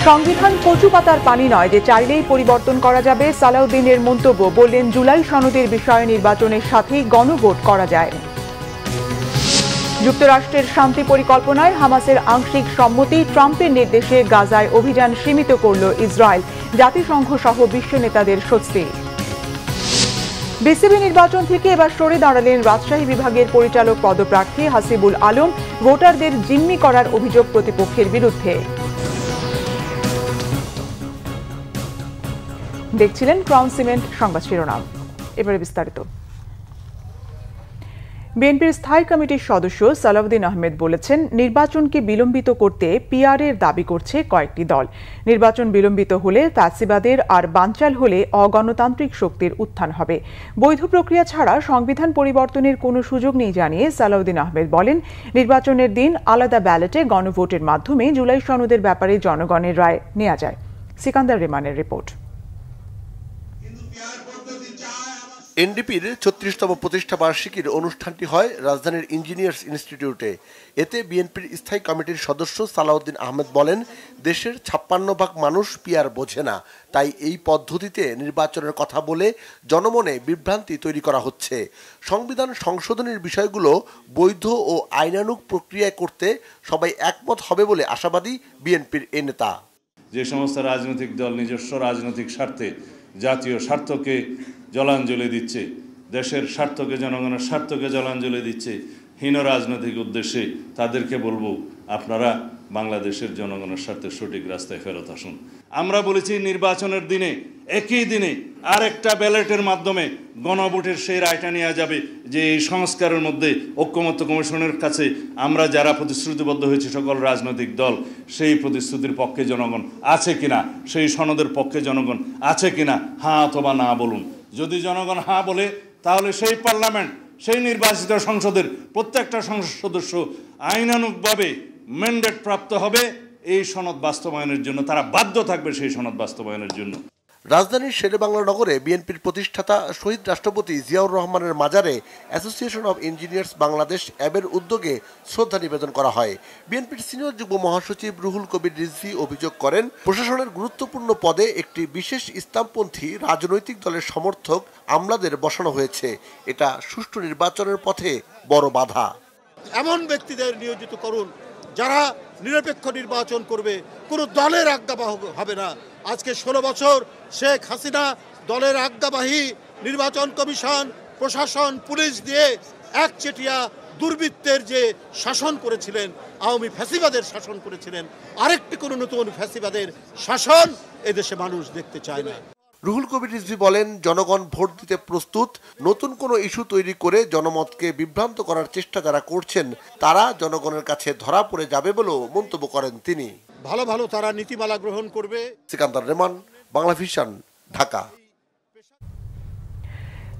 সংবিধান কচু পাতার পানি নয় যে চাইলেই পরিবর্তন করা যাবে, সালাউদ্দিনের মন্তব্য। বললেন, জুলাই সনদের বিষয়ে নির্বাচনের সাথেই গণভোট করা যায়। যুক্তরাষ্ট্রের শান্তি পরিকল্পনায় হামাসের আংশিক সম্মতি, ট্রাম্পের নির্দেশে গাজায় অভিযান সীমিত করল ইসরায়েল। জাতিসংঘ সহ বিশ্ব নেতাদের স্বস্তি। বিসিবি নির্বাচন থেকে এবার সরে দাঁড়ালেন রাজশাহী বিভাগের পরিচালক পদপ্রার্থী হাসিবুল আলম। ভোটারদের জিম্মি করার অভিযোগ প্রতিপক্ষের বিরুদ্ধে। দেখছিলেন ক্রাউন সিমেন্ট সংবাদ শিরোনাম। এবারে বিস্তারিত। বিএনপির স্থায়ী কমিটির সদস্য সালাউদ্দিন আহমেদ বলেছেন, নির্বাচনকে বিলম্বিত করতে পিআরের দাবি করছে কয়েকটি দল। নির্বাচন বিলম্বিত হলে ফ্যাসিবাদের আর বানচাল হলে অগণতান্ত্রিক শক্তির উত্থান হবে। বৈধ প্রক্রিয়া ছাড়া সংবিধান পরিবর্তনের কোনো সুযোগ নেই জানিয়ে সালাউদ্দিন আহমেদ বলেন, নির্বাচনের দিন আলাদা ব্যালটে গণভোটের মাধ্যমে জুলাই সনদের ব্যাপারে জনগণের রায় নেওয়া যায়। সিকান্দার রেমানের রিপোর্ট। এনডিপির ৩৬তম প্রতিষ্ঠা বার্ষিকীর অনুষ্ঠানটি হয় রাজধানীর ইঞ্জিনিয়ার্স ইনস্টিটিউটে। এতে বিএনপির স্থায়ী কমিটির সদস্য সালাউদ্দিন আহমেদ বলেন, দেশের ৫৬% মানুষ পিআর বোঝে না, তাই এই পদ্ধতিতে নির্বাচনের কথা বলে জনমনে বিভ্রান্তি তৈরি করা হচ্ছে। সংবিধান সংশোধনের বিষয়গুলো বৈধ ও আইনানুগ প্রক্রিয়ায় করতে সবাই একমত হবে বলে আশাবাদী বিএনপির এ নেতা। যে সমস্ত রাজনৈতিক দল নিজস্ব রাজনৈতিক স্বার্থে জাতীয় স্বার্থকে জলাঞ্জলি দিচ্ছে, দেশের স্বার্থকে, জনগণের স্বার্থকে জলাঞ্জলি দিচ্ছে হীন রাজনৈতিক উদ্দেশ্যে, তাদেরকে বলবো, আপনারা বাংলাদেশের জনগণের স্বার্থে সঠিক রাস্তায় ফেরত আসুন। আমরা বলেছি, নির্বাচনের দিনে একই দিনে আরেকটা ব্যালটের মাধ্যমে গণভোটের সেই রায়টা নেওয়া যাবে যে এই সংস্কারের মধ্যে ঐক্যমত্য কমিশনের কাছে আমরা যারা প্রতিশ্রুতিবদ্ধ হয়েছে সকল রাজনৈতিক দল, সেই প্রতিশ্রুতির পক্ষে জনগণ আছে কিনা, সেই সনদের পক্ষে জনগণ আছে কিনা, হ্যাঁ অথবা না বলুন। যদি জনগণ হ্যাঁ বলে, তাহলে সেই পার্লামেন্ট, সেই নির্বাচিত সংসদের প্রত্যেকটা সংসদ সদস্য আইনানুগভাবে ম্যান্ডেট প্রাপ্ত হবে এই সনদ বাস্তবায়নের জন্য, তারা বাধ্য থাকবে সেই সনদ বাস্তবায়নের জন্য। রাজধানীর শেরেবাংলা নগরে বিএনপির প্রতিষ্ঠাতা শহীদ রাষ্ট্রপতি জিয়াউর রহমানের মাজারে অ্যাসোসিয়েশন অব ইঞ্জিনিয়ার্স বাংলাদেশ অ্যাবের উদ্যোগে শ্রদ্ধা নিবেদন করা হয়। বিএনপির সিনিয়র যুগ্ম মহাসচিব রুহুল কবির রিজভী অভিযোগ করেন, প্রশাসনের গুরুত্বপূর্ণ পদে একটি বিশেষ ইসলামপন্থী রাজনৈতিক দলের সমর্থক আমলাদের বসানো হয়েছে। এটা সুষ্ঠু নির্বাচনের পথে বড় বাধা। এমন ব্যক্তিদের নিয়োজিত করুন যারা নিরপেক্ষ নির্বাচন করবে, কোনো দলের আজ্ঞাবাহক হবে না। আজকে ১৬ বছর শেখ হাসিনা দলের আজ্ঞাবাহী নির্বাচন কমিশন, প্রশাসন, পুলিশ দিয়ে একচেটিয়া দুর্বৃত্তের যে শাসন করেছিলেন, আওয়ামী ফ্যাসিবাদের শাসন করেছিলেন, আরেকটি কোনো নতুন ফ্যাসিবাদের শাসন এদেশে মানুষ দেখতে চায় না। রুহুল কবির রিজভী বলেন, জনগণ ভোট দিতে প্রস্তুত। নতুন কোনো ইস্যু তৈরি করে জনমতকে বিভ্রান্ত করার চেষ্টা যারা করছেন, তারা জনগণের কাছে ধরা পড়ে যাবে বলেও মন্তব্য করেন তিনি। ভালো ভালো তারা নীতিমালা গ্রহণ করবে। সিকান্দার রেমান, বাংলা ভিশন, ঢাকা।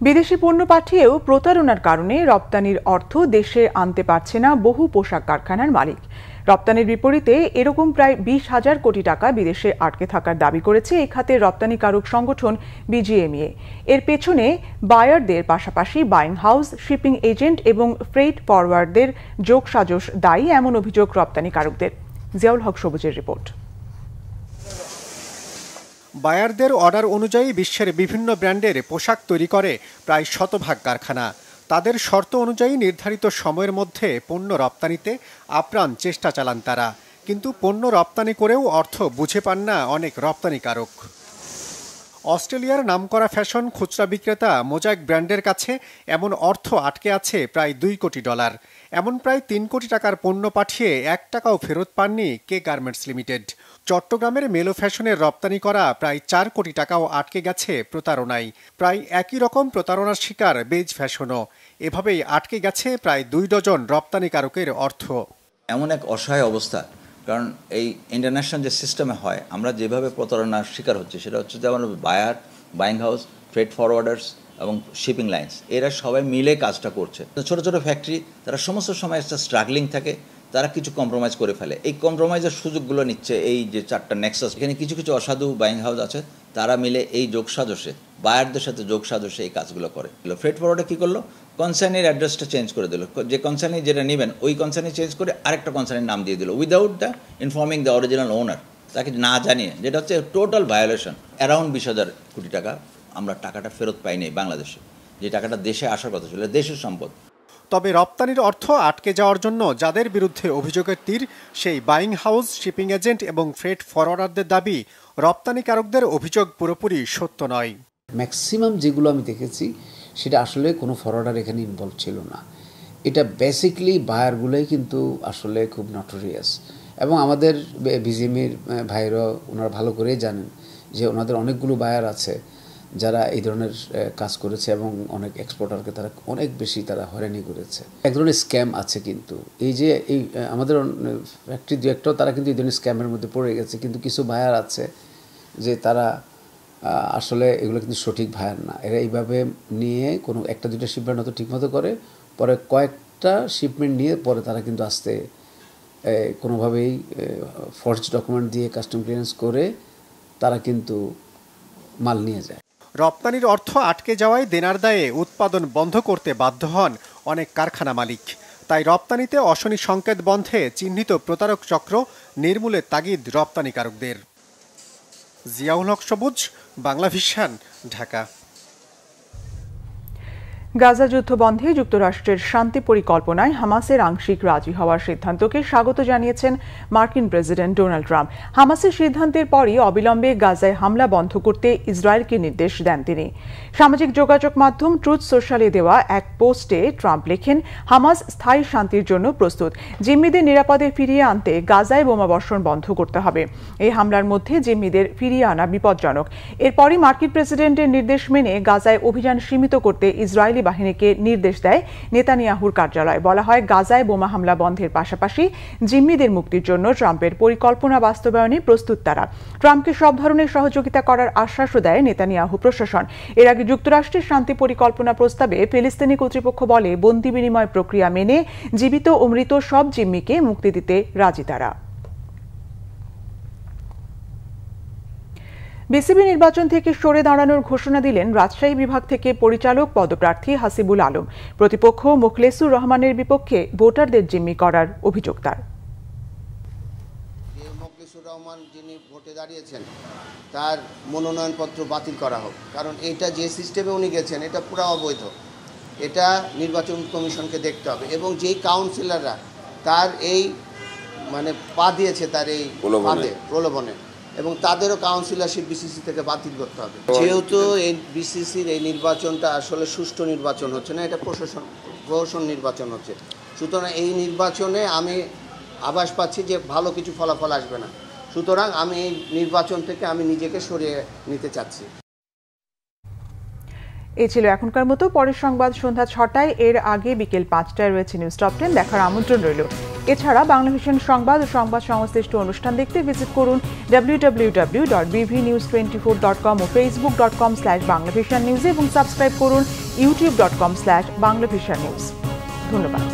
বিদেশি পণ্য পাঠিয়েও প্রতারণার কারণে রপ্তানির অর্থ দেশে আনতে পারছে না বহু পোশাক কারখানার মালিক। রপ্তানির বিপরীতে এরকম প্রায় ২০,০০০ কোটি টাকা বিদেশে আটকে থাকার দাবি করেছে এই খাতের রপ্তানিকারক সংগঠন বিজিএমইএ। এর পেছনে বায়ারদের পাশাপাশি বাইং হাউস, শিপিং এজেন্ট এবং ফ্রেইট ফরওয়ার্ডদের যোগসাজশ দায়ী, এমন অভিযোগ রপ্তানিকারকদের। জিয়াউল হক সবুজের রিপোর্ট। বায়ারদের অর্ডার অনুযায়ী বিশ্বের বিভিন্ন ব্র্যান্ডের পোশাক তৈরি করে প্রায় ১০০ কারখানা। তাদের শর্ত অনুযায়ী নির্ধারিত সময়ের মধ্যে পণ্য রপ্তানিতে আপ্রাণ চেষ্টা চালান তারা, কিন্তু পণ্য রপ্তানি করেও অর্থ বুঝে পান না অনেক রপ্তানিকারক। অস্ট্রেলিয়ার নামকরা ফ্যাশন খুচরা বিক্রেতা মোজাইক ব্র্যান্ডের কাছে এমন অর্থ আটকে আছে প্রায় $2 কোটি। এমন প্রায় ৩ কোটি টাকার পণ্য পাঠিয়ে ১ টাকাও ফেরত পাননি কে গার্মেন্টস লিমিটেড। চট্টগ্রামের মেলো ফ্যাশনের রপ্তানি করা প্রায় ৪ কোটি টাকাও আটকে গেছে প্রতারণায়। প্রায় একই রকম প্রতারণার শিকার বেজ ফ্যাশনও। এভাবেই আটকে গেছে প্রায় 2 ডজন রপ্তানিকারকের অর্থ। এমন এক অসহায় অবস্থা, কারণ এই ইন্টারন্যাশনাল যে সিস্টেমে হয়, আমরা যেভাবে প্রতারণার শিকার হচ্ছে সেটা হচ্ছে যে আমার buyer, buying house, freight forwarders এবং শিপিং লাইন্স, এরা সবাই মিলে কাজটা করছে। ছোট ছোট ফ্যাক্টরি, তারা সমস্ত সময় একটা স্ট্রাগলিং থাকে, তারা কিছু কম্প্রোমাইজ করে ফেলে। এই কম্প্রোমাইজের সুযোগগুলো নিচ্ছে এই যে 4টা নেক্সাস। এখানে কিছু কিছু অসাধু বাইং হাউস আছে, তারা মিলে এই যোগসাজশে, বায়ারদের সাথে যোগসাজশে এই কাজগুলো করে। ফ্রেট ফরওয়ার্ডে কী করলো, কনসার্নের অ্যাড্রেসটা চেঞ্জ করে দিল। যে কনসার্নে যেটা নেবেন ওই কনসার্নে চেঞ্জ করে আরেকটা কনসার্নের নাম দিয়ে দিল, without the informing the original owner. তাকে না জানিয়ে, যেটা হচ্ছে টোটাল ভায়োলেশন। অ্যারাউন্ড 20,000 কোটি টাকা আমরা টাকাটা ফেরত পাইনি বাংলাদেশে, যে টাকাটা দেশে আসার কথা ছিল, দেশের সম্পদ। তবে রপ্তানির অর্থ আটকে যাওয়ার জন্য যাদের বিরুদ্ধে অভিযোগের তীর, সেই বাইং হাউস, শিপিং এজেন্ট এবং ফ্রেট ফরওয়ার্ডারদের দাবি রপ্তানিকারকদের অভিযোগ পুরোপুরি সত্য নয়। ম্যাক্সিমাম যেগুলো আমি দেখেছি সেটা আসলে কোনো ফরওয়ার্ডার এখানে ইনভলভ ছিল না। এটা বেসিকলি বায়ারগুলোই কিন্তু আসলে খুব নটোরিয়াস, এবং আমাদের বিজিএমইর ভাইরা ওনারা ভালো করেই জানেন যে ওনাদের অনেকগুলো বায়ার আছে যারা এই ধরনের কাজ করেছে এবং অনেক এক্সপোর্টারকে তারা অনেক বেশি তারা হয়রানি করেছে। এক ধরনের স্ক্যাম আছে, কিন্তু এই যে এই আমাদের ফ্যাক্টরি দু একটাও তারা কিন্তু এই ধরনের স্ক্যামের মধ্যে পড়ে গেছে, কিন্তু কিছু বায়ার আছে যে তারা আসলে এগুলো কিন্তু সঠিক বায়ার না। এরা এইভাবে নিয়ে কোনো একটা দুইটা শিপমেন্ট হয়তো ঠিকমতো করে, পরে কয়েকটা শিপমেন্ট নিয়ে পরে তারা কিন্তু আসতে কোনোভাবেই ফর্জ ডকুমেন্ট দিয়ে কাস্টম ক্লিয়ারেন্স করে তারা কিন্তু মাল নিয়ে যায়। রপ্তানির অর্থ আটকে যাওয়ায় দেনার দায়ে উৎপাদন বন্ধ করতে বাধ্য হন অনেক কারখানা মালিক। তাই রপ্তানিতে অশনি সংকেত বন্ধে চিহ্নিত প্রতারক চক্র নির্মূলের তাগিদ রপ্তানিকারকদের। জিয়াউল হক সবুজ, বাংলা ভিশন, ঢাকা। গাজা যুদ্ধ বন্ধে যুক্তরাষ্ট্রের শান্তি পরিকল্পনায় হামাসের আংশিক রাজি হওয়ার সিদ্ধান্তকে স্বাগত জানিয়েছেন মার্কিন প্রেসিডেন্ট ডোনাল্ড ট্রাম্প। হামাসের সিদ্ধান্তের পরই অবিলম্বে গাজায় হামলা বন্ধ করতে ইসরায়েলকে নির্দেশ দেন তিনি। সামাজিক যোগাযোগ মাধ্যম ট্রুথ সোশ্যালে দেওয়া এক পোস্টে ট্রাম্প লেখেন, হামাস স্থায়ী শান্তির জন্য প্রস্তুত। জিম্মিদের নিরাপদে ফিরিয়ে আনতে গাজায় বোমাবর্ষণ বন্ধ করতে হবে। এই হামলার মধ্যে জিম্মিদের ফিরিয়ে আনা বিপজ্জনক। এরপরই মার্কিন প্রেসিডেন্টের নির্দেশ মেনে গাজায় অভিযান সীমিত করতে ইসরায়েলি বাহিনীকে নির্দেশ দেয় নেতানিয়াহুর কার্যালয়। বলা হয়, গাজায় বোমা হামলা বন্ধের পাশাপাশি জিম্মিদের মুক্তির জন্য ট্রাম্পের পরিকল্পনা বাস্তবায়নে প্রস্তুত তারা। ট্রাম্পকে সব ধরনের সহযোগিতা করার আশ্বাসও দেয় নেতানিয়াহু প্রশাসন। এর আগে যুক্তরাষ্ট্রের শান্তি পরিকল্পনা প্রস্তাবে ফিলিস্তিনি কর্তৃপক্ষ বলে, বন্দি বিনিময় প্রক্রিয়া মেনে জীবিত ও মৃত সব জিম্মিকে মুক্তি দিতে রাজি তারা। বিসিবি নির্বাচন থেকে সরে দাঁড়ানোর ঘোষণা দিলেন রাজশাহী বিভাগ থেকে পরিচালক পদপ্রার্থী হাসিবুল আলম। প্রতিপক্ষ মোখলেসুর রহমানের বিপক্ষে ভোটারদের জিম্মি করার অভিযোগ তার। মোখলেসুর রহমান যিনি ভোটে দাঁড়িয়েছেন তার মনোনয়নপত্র বাতিল করা হোক, কারণ এটা যে সিস্টেমে উনি গেছেন এটা পুরো অবৈধ। এটা নির্বাচন কমিশনকে দেখতে হবে, এবং যেই কাউন্সিলররা তার এই পা দিয়েছে তার এই প্রলোভনে, এবং তাদেরও কাউন্সিলরশিপ বিসিসি থেকে বাতিল করতে হবে। যেহেতু এই বিসিসির এই নির্বাচনটা আসলে সুষ্ঠু নির্বাচন হচ্ছে না, এটা প্রহসন নির্বাচন হচ্ছে, সুতরাং এই নির্বাচনে আমি আভাস পাচ্ছি যে ভালো কিছু ফলাফল আসবে না। সুতরাং আমি এই নির্বাচন থেকে আমি নিজেকে সরিয়ে নিতে চাচ্ছি। এই ছিল এখনকার মতো। পরের সংবাদ সন্ধ্যা 6টায়, এর আগে বিকেল 5টায় রয়েছে নিউজ টপ 10 দেখার আমন্ত্রণ রইল। এছাড়া বাংলা ভিশন সংবাদ ও সংবাদ সংশ্লিষ্ট অনুষ্ঠান দেখতে ভিজিট করুন www.bvnews24.com ও facebook.com/banglavishannews এবং সাবস্ক্রাইব করুন youtube.com/banglavishannews। ধন্যবাদ।